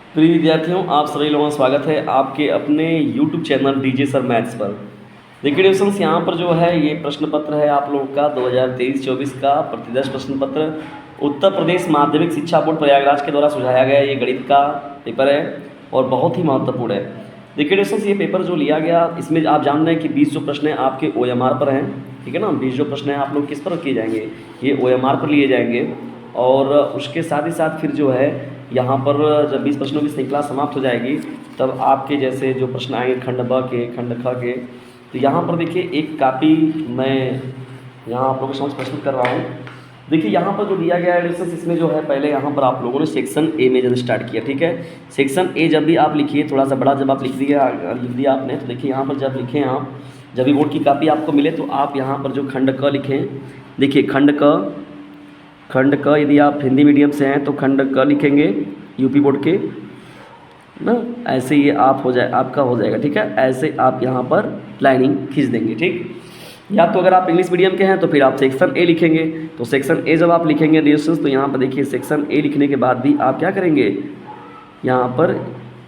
प्रिय विद्यार्थियों, आप सभी लोगों का स्वागत है आपके अपने YouTube channel DJ sir maths पर। देखिए स्टूडेंट्स, यहाँ पर जो है ये प्रश्न पत्र है आप लोगों का 2023-24 का प्रतिदर्श प्रश्न पत्र उत्तर प्रदेश माध्यमिक शिक्षा बोर्ड प्रयागराज के द्वारा सुझाया गया ये गणित का पेपर है और बहुत ही महत्वपूर्ण है। देखिए स्टूडेंट्स, ये पेपर जो लिया गया इसमें आप जान रहे हैं कि 20 जो प्रश्न हैं आपके OMR पर हैं, ठीक है ना। 20 जो प्रश्न हैं आप लोग किस पर किए जाएंगे, ये OMR पर लिए जाएंगे। और उसके साथ ही साथ फिर जो है यहाँ पर जब 20 प्रश्नों की श्रृंखला समाप्त हो जाएगी तब आपके जैसे जो प्रश्न आएंगे खंड ब के, खंड ख के, तो यहाँ पर देखिए एक कापी मैं यहाँ आप लोगों के समझ प्रस्तुत कर रहा हूँ। देखिए यहाँ पर जो दिया गया है इसमें जो है पहले यहाँ पर आप लोगों ने सेक्शन ए में जब स्टार्ट किया, ठीक है। सेक्शन ए जब भी आप लिखिए, थोड़ा सा बड़ा जब आप लिख दिया आपने, तो देखिए यहाँ पर जब लिखें आप, जब भी बोर्ड की कापी आपको मिले तो आप यहाँ पर जो खंड क लिखें, देखिए खंड क यदि आप हिंदी मीडियम से हैं तो खंड क लिखेंगे यूपी बोर्ड के ना, ऐसे ये आप हो जाए आपका हो जाएगा, ठीक है। ऐसे आप यहाँ पर लाइनिंग खींच देंगे, ठीक। या तो अगर आप इंग्लिश मीडियम के हैं तो फिर आप सेक्शन ए लिखेंगे। तो सेक्शन ए जब आप लिखेंगे डिस्टेंस, तो यहाँ पर देखिए सेक्शन ए लिखने के बाद भी आप क्या करेंगे, यहाँ पर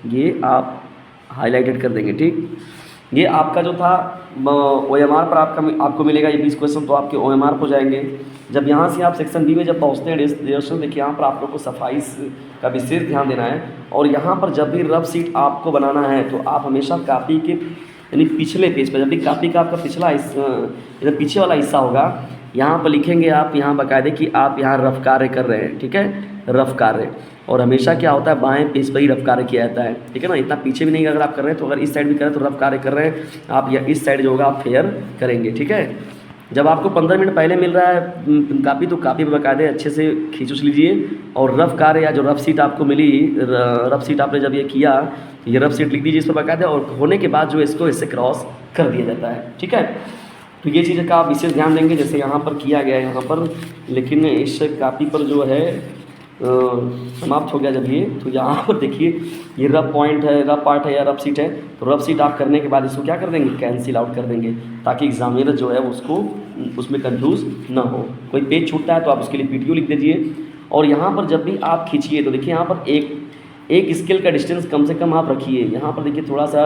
ये आप हाईलाइटेड कर देंगे, ठीक। ये आपका जो था OMR पर आपको मिलेगा ये 20 क्वेश्चन, तो आपके OMR पर जाएंगे। जब यहाँ से आप सेक्शन बी में जब पहुँचते हैं देखिए यहाँ पर आप लोग को सफाई का विशेष ध्यान देना है। और यहाँ पर जब भी रफ शीट आपको बनाना है तो आप हमेशा कापी के यानी पिछले पेज पर, जब भी कापी का आपका पिछला हिस्सा पीछे वाला हिस्सा होगा, यहाँ पर लिखेंगे आप यहाँ बाकायदे कि आप यहाँ रफ कार्य कर रहे हैं, ठीक है, रफ कार्य। और हमेशा क्या होता है बाएं पेज पर ही रफ कार्य किया जाता है, ठीक है ना। इतना पीछे भी नहीं अगर आप कर रहे हैं तो अगर इस साइड भी करें तो रफ कार्य कर रहे हैं आप, या इस साइड जो होगा आप फेयर करेंगे, ठीक है। जब आपको 15 मिनट पहले मिल रहा है कापी, तो कापी पर बाकायदे अच्छे से खींच उछ लीजिए। और रफ कार्य या जो रफ सीट आपको मिली, रफ सीट आपने जब ये किया, ये रफ सीट लिख दीजिए इस पर बाकायदे, और होने के बाद जो इसको इससे क्रॉस कर दिया जाता है, ठीक है। तो ये चीज़ का आप विशेष ध्यान देंगे, जैसे यहाँ पर किया गया है यहाँ पर, लेकिन इस कापी पर जो है समाप्त हो गया जब ये, तो यहाँ पर देखिए ये रफ पॉइंट है, रफ पार्ट है या रफ सीट है, तो रफ सीट आप करने के बाद इसको क्या कर देंगे, कैंसिल आउट कर देंगे, ताकि एग्जामिनर जो है उसको उसमें कंफ्यूज ना हो। कोई पेज छूटता है तो आप उसके लिए PTO लिख दीजिए। और यहाँ पर जब भी आप खींचिए तो देखिए यहाँ पर एक स्केल का डिस्टेंस कम से कम आप रखिए। यहाँ पर देखिए थोड़ा सा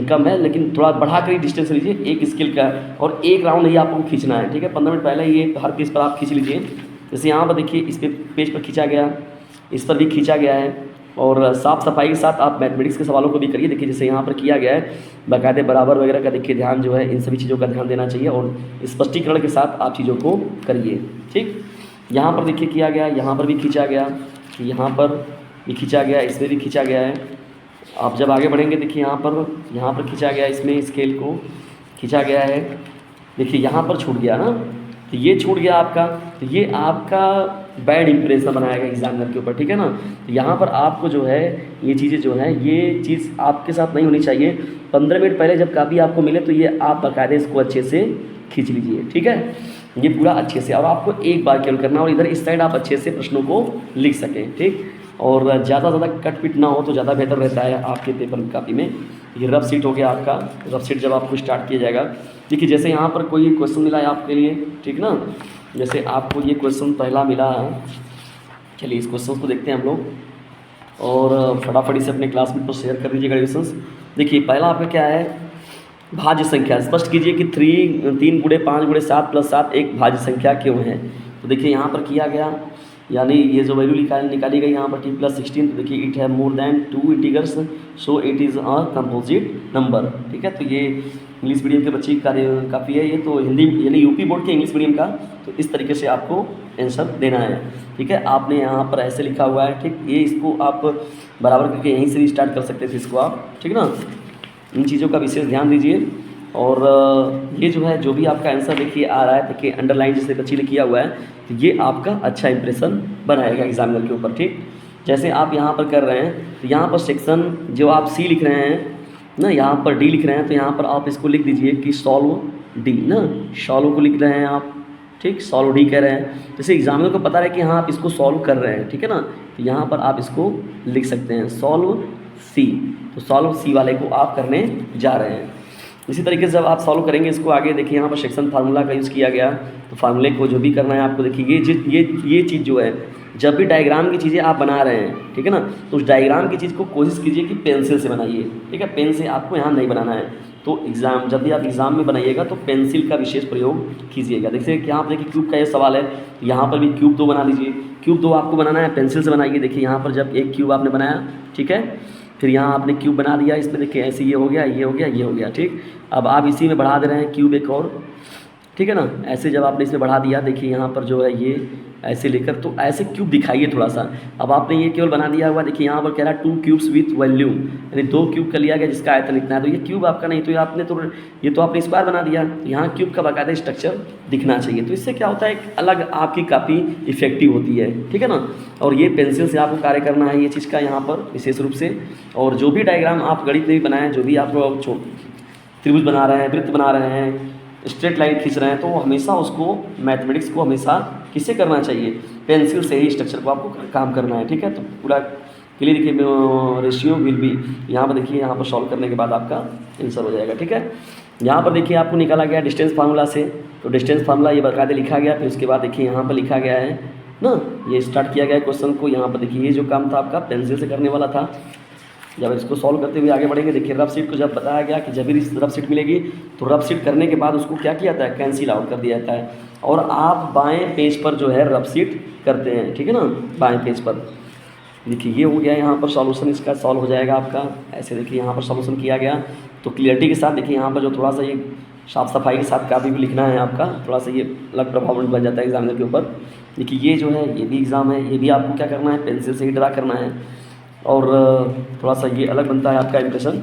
कम है, लेकिन थोड़ा बढ़ा कर ही डिस्टेंस लीजिए एक स्केल का, और एक राउंड ही आपको खींचना है, ठीक है। 15 मिनट पहले ये हर पेज पर आप खींच लीजिए। जैसे यहाँ पर देखिए इस पेज पर खींचा गया, इस पर भी खींचा गया है। और साफ़ सफाई के साथ आप मैथमेटिक्स के सवालों को भी करिए। देखिए जैसे यहाँ पर किया गया है बाकायदे बराबर वगैरह का देखिए ध्यान जो है, इन सभी चीज़ों का ध्यान देना चाहिए और स्पष्टीकरण के साथ आप चीज़ों को करिए, ठीक। यहाँ पर देखिए किया गया, यहाँ पर भी खींचा गया, यहाँ पर भी खींचा गया, इसमें भी खींचा गया है। आप जब आगे बढ़ेंगे देखिए यहाँ पर खींचा गया, इसमें स्केल को खींचा गया है। देखिए यहाँ पर छूट गया ना, तो ये छूट गया आपका, तो ये आपका बैड इंप्रेशन बनाएगा एग्जामिनर के ऊपर, ठीक है ना। तो यहाँ पर आपको जो है ये चीज़ें जो है, ये चीज़ आपके साथ नहीं होनी चाहिए। 15 मिनट पहले जब कापी आपको मिले तो ये आप बाकायदे इसको अच्छे से खींच लीजिए, ठीक है, ये पूरा अच्छे से। और आपको एक बार केवल करना, और इधर इस साइड आप अच्छे से प्रश्नों को लिख सकें, ठीक। और ज़्यादा कट पिट ना हो तो ज़्यादा बेहतर रहता है आपके पेपर कापी में। ये रफ सीट हो गया आपका, रफ सीट जब आपको स्टार्ट किया जाएगा, देखिए जैसे यहाँ पर कोई क्वेश्चन मिला है आपके लिए, ठीक ना। जैसे आपको ये क्वेश्चन पहला मिला है, चलिए इस क्वेश्चन को देखते हैं हम लोग, और फटाफटी से अपने क्लासमेट को शेयर कर दीजिएगा क्वेश्चन। देखिए पहला आपका क्या है, भाज्य संख्या स्पष्ट कीजिए कि 3 गुणे 5 गुणे 7 + 7 एक भाज्य संख्या क्यों है। तो देखिए यहाँ पर किया गया, यानी ये जो वैल्यू निकाली गई यहाँ पर t+16, तो देखिए इट है more than 2 integers, so it is a composite number, ठीक है। तो ये इंग्लिश मीडियम के बच्चे का काफ़ी है, ये तो हिंदी यानी यूपी बोर्ड के इंग्लिश मीडियम का, तो इस तरीके से आपको आंसर देना है, ठीक है। आपने यहाँ पर ऐसे लिखा हुआ है, ठीक। ये इसको आप बराबर करके यहीं से स्टार्ट कर सकते थे इसको आप, ठीक ना। इन चीज़ों का विशेष ध्यान दीजिए। और ये जो है जो भी आपका आंसर देखिए आ रहा है, देखिए अंडरलाइन जिससे बच्ची ने किया हुआ है, तो ये आपका अच्छा इंप्रेशन बनाएगा एग्जामिनर के ऊपर, ठीक। जैसे आप यहाँ पर कर रहे हैं तो यहाँ पर सेक्शन जो आप C लिख रहे हैं ना, यहाँ पर D लिख रहे हैं, तो यहाँ पर आप इसको लिख दीजिए कि सॉल्व D ना, सॉल्व को लिख रहे हैं आप, ठीक, सॉल्व D कह रहे हैं। जैसे एग्जामिनर को पता है कि हाँ आप इसको सॉल्व कर रहे हैं, ठीक है ना, तो यहाँ पर आप इसको लिख सकते हैं सॉल्व C, तो सॉल्व C वाले को आप करने जा रहे हैं। इसी तरीके से जब आप सॉल्व करेंगे इसको आगे, देखिए यहाँ पर सेक्शन फार्मूला का यूज़ किया गया, तो फार्मूले को जो भी करना है आपको, देखिए ये चीज़ जो है जब भी डायग्राम की चीज़ें आप बना रहे हैं, ठीक है ना, तो उस डायग्राम की चीज़ को कोशिश कीजिए कि पेंसिल से बनाइए, ठीक है, पेन से आपको यहाँ नहीं बनाना है। तो जब भी आप एग्ज़ाम में बनाइएगा तो पेंसिल का विशेष प्रयोग कीजिएगा। देखिए यहाँ पर देखिए क्यूब का ये सवाल है, यहाँ पर भी क्यूब 2 बना लीजिए। क्यूब 2 आपको बनाना है, पेंसिल से बनाइए। देखिए यहाँ पर जब एक क्यूब आपने बनाया, ठीक है, फिर यहाँ आपने क्यूब बना दिया, इसमें देखिए ऐसे ये हो गया, ये हो गया, ये हो गया, ठीक। अब आप इसी में बढ़ा दे रहे हैं क्यूब एक और, ठीक है ना। ऐसे जब आपने इसमें बढ़ा दिया, देखिए यहाँ पर जो है ये ऐसे लेकर, तो ऐसे क्यूब दिखाइए थोड़ा सा। अब आपने ये केवल बना दिया हुआ, देखिए यहाँ पर कह रहा है 2 क्यूब्स विथ वॉल्यूम, यानी 2 क्यूब का लिया गया जिसका आयतन इतना है। तो ये क्यूब आपका नहीं, तो ये तो आपने स्क्वायर बना दिया। यहाँ क्यूब का बाकायदा स्ट्रक्चर दिखना चाहिए। तो इससे क्या होता है, एक अलग आपकी काफ़ी इफेक्टिव होती है, ठीक है ना। और ये पेंसिल से आपको कार्य करना है ये चीज़ का यहाँ पर विशेष रूप से। और जो भी डायग्राम आप गणित में भी बनाएं, जो भी आप त्रिभुज बना रहे हैं, वृत्त बना रहे हैं, स्ट्रेट लाइन खींच रहे हैं, तो हमेशा उसको मैथमेटिक्स को हमेशा किससे करना चाहिए, पेंसिल से ही स्ट्रक्चर को आपको काम करना है, ठीक है। तो पूरा क्लियर देखिए, रेशियो विल बी, यहाँ पर देखिए, यहाँ पर सॉल्व करने के बाद आपका आंसर हो जाएगा, ठीक है। यहाँ पर देखिए आपको निकाला गया डिस्टेंस फार्मूला से, तो डिस्टेंस फार्मूला ये बाकायदे लिखा गया। फिर उसके बाद देखिए यहाँ पर लिखा गया है ना, ये स्टार्ट किया गया क्वेश्चन को। यहाँ पर देखिए ये जो काम था आपका पेंसिल से करने वाला था। जब इसको सॉल्व करते हुए आगे बढ़ेंगे, देखिए रफ शीट को जब बताया गया कि जब भी रफ शीट मिलेगी तो रफ शीट करने के बाद उसको क्या किया जाता है, कैंसिल आउट कर दिया जाता है, और आप बाएं पेज पर जो है रफ शीट करते हैं, ठीक है ना, बाएं पेज पर। देखिए ये हो गया, यहाँ पर सॉल्यूशन इसका सॉल्व हो जाएगा आपका। ऐसे देखिए यहाँ पर सॉल्यूशन किया गया, तो क्लियरिटी के साथ देखिए यहाँ पर जो थोड़ा सा ये साफ सफाई के साथ काफ़ी भी लिखना है आपका, थोड़ा सा ये अलग प्रभाव बन जाता है एग्जामिनर के ऊपर। देखिए ये जो है ये भी एग्ज़ाम है, ये भी आपको क्या करना है, पेंसिल से ही ड्रा करना है, और थोड़ा सा ये अलग बनता है आपका इंप्रेशन।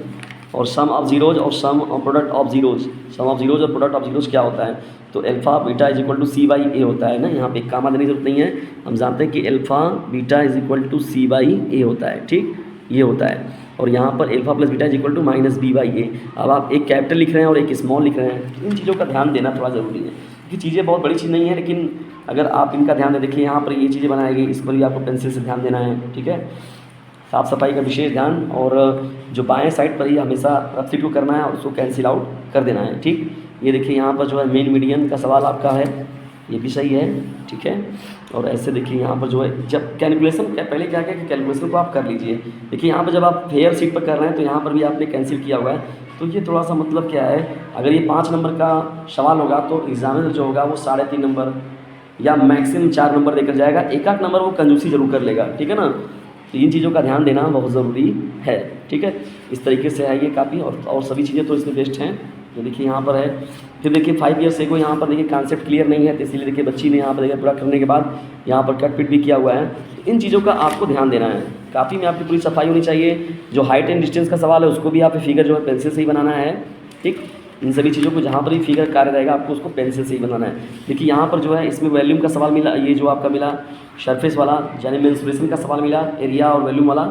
और सम ऑफ जीरोज और sum of product of zeros, sum of zeros और प्रोडक्ट ऑफ जीरोज क्या होता है, तो alpha beta is equal to C by A होता है ना। यहाँ पे कामा देने की जरूरत नहीं है, हम जानते हैं कि alpha beta is equal to C by A होता है, ठीक, ये होता है। और यहाँ पर alpha plus beta is equal to minus B by A. अब आप एक कैपिटल लिख रहे हैं और एक स्मॉल लिख रहे हैं, इन चीज़ों का ध्यान देना थोड़ा ज़रूरी है, क्योंकि चीज़ें बहुत बड़ी चीज़ नहीं है, लेकिन अगर आप इनका ध्यान दें, देखिए यहाँ पर ये चीज़ें बनाई गई, इस पर भी आपको पेंसिल से ध्यान देना है, ठीक है, साफ़ सफाई का विशेष ध्यान। और जो बाएं साइड पर ही हमेशा रफ शीट को करना है और उसको कैंसिल आउट कर देना है, ठीक। ये देखिए यहाँ पर जो है मेन मीडियन का सवाल आपका है, ये भी सही है, ठीक है। और ऐसे देखिए यहाँ पर जो है जब कैलकुलेशन पहले क्या कि कैलकुलेशन को आप कर लीजिए। देखिए यहाँ पर जब आप फेयर शीट पर कर रहे हैं तो यहाँ पर भी आपने कैंसिल किया हुआ है, तो ये थोड़ा सा मतलब क्या है, अगर ये 5 नंबर का सवाल होगा तो एग्जामिनर जो होगा वो 3.5 नंबर या मैक्सिमम 4 नंबर देकर जाएगा, एक आध नंबर वो कंजूसी जरूर कर लेगा, ठीक है ना। तो इन चीज़ों का ध्यान देना बहुत ज़रूरी है, ठीक है। इस तरीके से है ये काफ़ी, और सभी चीज़ें तो इसमें बेस्ट हैं जो देखिए यहाँ पर है। फिर देखिए 5 ईयर्स से को यहाँ पर देखिए कॉन्सेप्ट क्लियर नहीं है, तो इसीलिए देखिए बच्ची ने यहाँ पर देखिए पूरा करने के बाद यहाँ पर कट पिट भी किया हुआ है। इन चीज़ों का आपको ध्यान देना है, काफ़ी में आपकी पूरी सफाई होनी चाहिए। जो हाइट एंड डिस्टेंस का सवाल है उसको भी आप फिगर जो है पेंसिल से ही बनाना है, ठीक। इन सभी चीज़ों को जहाँ पर भी फिगर कार्य रहेगा आपको उसको पेंसिल से ही बनाना है। देखिए यहाँ पर जो है इसमें वॉल्यूम का सवाल मिला, ये जो आपका मिला सरफेस वाला यानी मेंसुरेशन का सवाल मिला, एरिया और वॉल्यूम वाला।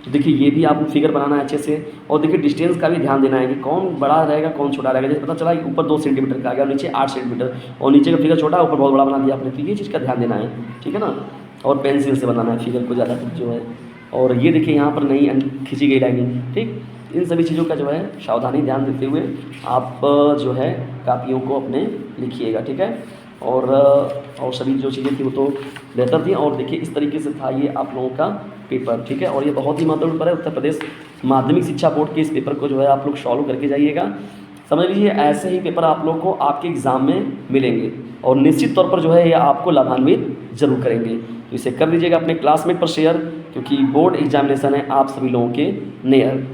तो देखिए ये भी आपको फिगर बनाना है अच्छे से। और देखिए डिस्टेंस का भी ध्यान देना है कि कौन बड़ा रहेगा कौन छोटा रहेगा। जैसे पता चला कि ऊपर 2 सेंटीमीटर का आ गया और नीचे 8 सेंटीमीटर, और नीचे का फिगर छोटा ऊपर बहुत बड़ा बना दिया आपने, तो ये चीज़ का ध्यान देना है, ठीक है ना। और पेंसिल से बनाना है फिगर को ज़्यादा जो है। और ये देखिए यहाँ पर नहीं खींची गई लाइनिंग, ठीक। इन सभी चीज़ों का जो है सावधानी ध्यान देते हुए आप जो है कापियों को अपने लिखिएगा, ठीक है। और सभी जो चीज़ें थी वो तो बेहतर थी। और देखिए इस तरीके से था ये आप लोगों का पेपर, ठीक है। और ये बहुत ही महत्वपूर्ण पेपर है, उत्तर प्रदेश माध्यमिक शिक्षा बोर्ड के इस पेपर को जो है आप लोग सॉल्व करके जाइएगा। समझ लीजिए ऐसे ही पेपर आप लोग को आपके एग्ज़ाम में मिलेंगे और निश्चित तौर पर जो है ये आपको लाभान्वित जरूर करेंगे। तो इसे कर दीजिएगा अपने क्लासमेट पर शेयर, क्योंकि बोर्ड एग्जामिनेशन है आप सभी लोगों के नियर।